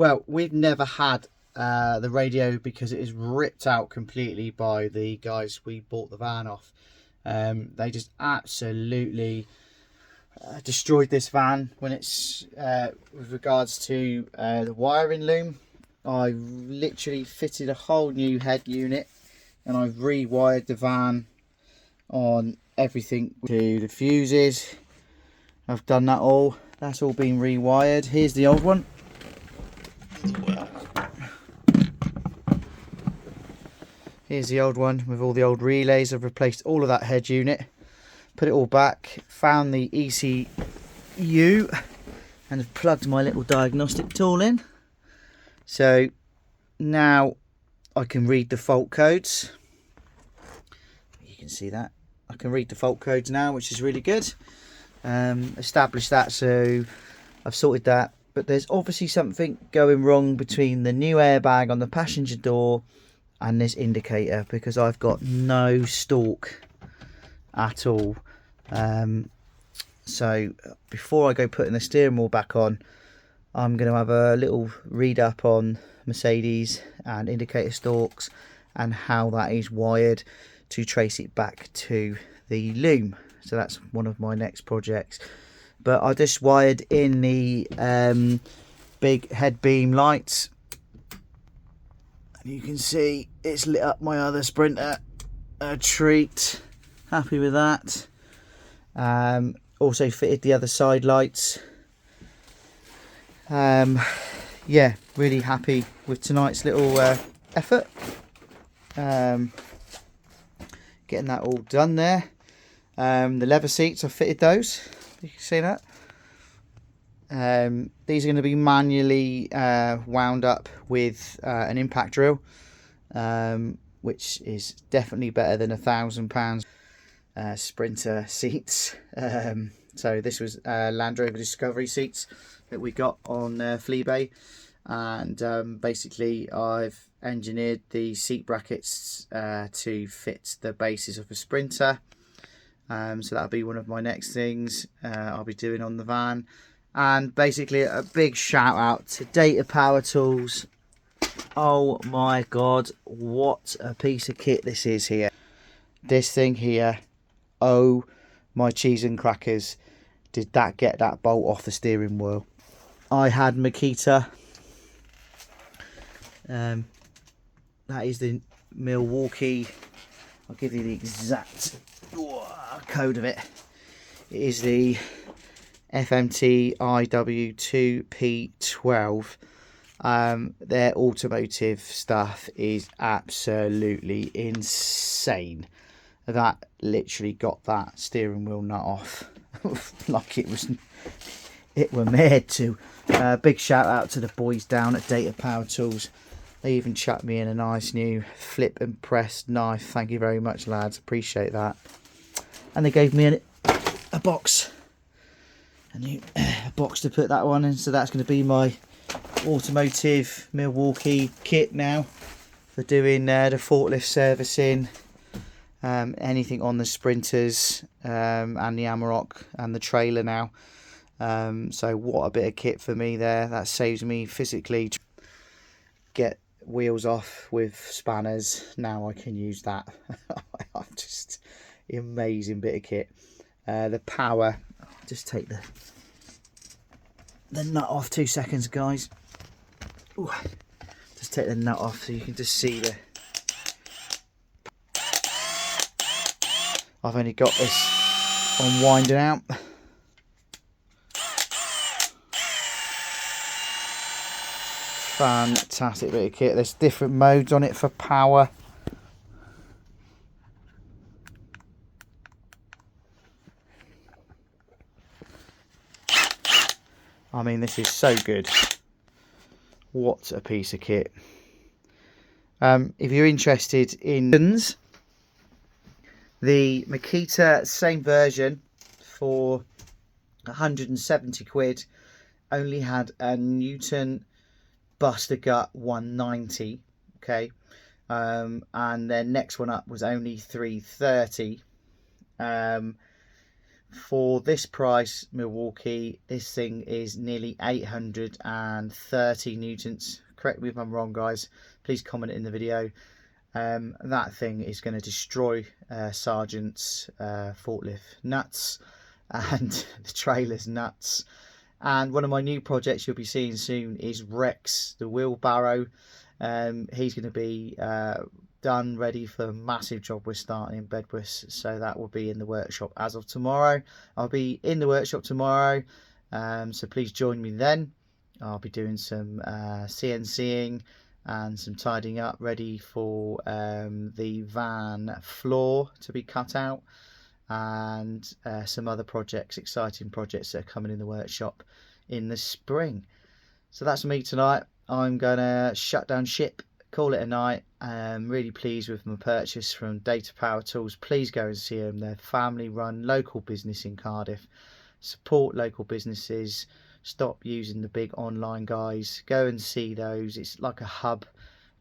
Well, we've never had the radio because it is ripped out completely by the guys we bought the van off. They just absolutely destroyed this van when it's with regards to the wiring loom. I literally fitted a whole new head unit and I've rewired the van on everything to the fuses. I've done that all. That's all been rewired. Here's the old one. Here's the old one with all the old relays. I've replaced all of that head unit, put it all back, found the ECU and have plugged my little diagnostic tool in. So now I can read the fault codes. You can see that. I can read the fault codes now, which is really good. Established that, so I've sorted that. But there's obviously something going wrong between the new airbag on the passenger door and this indicator, because I've got no stalk at all. So before I go putting the steering wheel back on, I'm going to have a little read up on Mercedes and indicator stalks and how that is wired to trace it back to the loom. So that's one of my next projects. But I just wired in the big head beam lights. And you can see it's lit up my other Sprinter. A treat. Happy with that. Also fitted the other side lights. Yeah, really happy with tonight's little effort. Getting that all done there. The leather seats, I fitted those. You can see that. These are going to be manually wound up with an impact drill, which is definitely better than £1,000 Sprinter seats. So this was Land Rover Discovery seats that we got on Fleabay, and basically I've engineered the seat brackets to fit the bases of a Sprinter. So that'll be one of my next things I'll be doing on the van. And basically a big shout out to Data Power Tools. Oh my god, what a piece of kit this is here. This thing here, oh my cheese and crackers, did that get that bolt off the steering wheel. I had Makita, that is the Milwaukee, I'll give you the exact code of it. It is the FMT IW2P12. Their automotive stuff is absolutely insane. That literally got that steering wheel nut off like it were made to. Big shout out to the boys down at Data Power Tools. They even chucked me in a nice new flip and press knife. Thank you very much, lads, appreciate that. And they gave me a box, a box to put that one in. So that's going to be my automotive Milwaukee kit now for doing the forklift servicing, anything on the Sprinters and the Amarok and the trailer now. So what a bit of kit for me there. That saves me physically get wheels off with spanners. Now I can use that. I'm just amazing bit of kit. The power, just take the nut off, 2 seconds guys. Ooh. Just take the nut off so you can just see the, I've only got this on winding out. Fantastic bit of kit. There's different modes on it for power. I mean, this is so good. What a piece of kit. If you're interested in the Makita, same version for 170 quid, only had a Newton Buster Gut 190, okay, and their next one up was only 330. For this price, Milwaukee, this thing is nearly 830 newtons. Correct me if I'm wrong, guys. Please comment in the video. That thing is going to destroy Sergeant's forklift nuts and the trailer's nuts. And one of my new projects you'll be seeing soon is Rex, the wheelbarrow. He's going to be done, ready for a massive job we're starting in Bedworth, so that will be in the workshop as of tomorrow. I'll be in the workshop tomorrow, so please join me then. I'll be doing some CNCing and some tidying up, ready for the van floor to be cut out, and some other projects, exciting projects that are coming in the workshop in the spring. So that's me tonight. I'm gonna shut down ship, call it a night. I'm really pleased with my purchase from Data Power Tools. Please go and see them. They're family run local business in Cardiff. Support local businesses. Stop using the big online guys. Go and see those. It's like a hub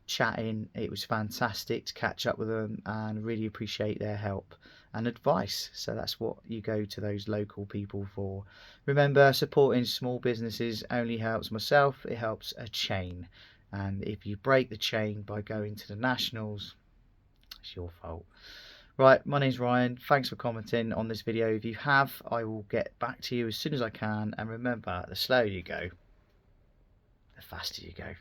chatting. It was fantastic to catch up with them and really appreciate their help and advice. So that's what you go to those local people for. Remember, supporting small businesses only helps myself, it helps a chain. And if you break the chain by going to the nationals, it's your fault. Right, my name's Ryan. Thanks for commenting on this video. If you have, I will get back to you as soon as I can. And remember, the slower you go, the faster you go.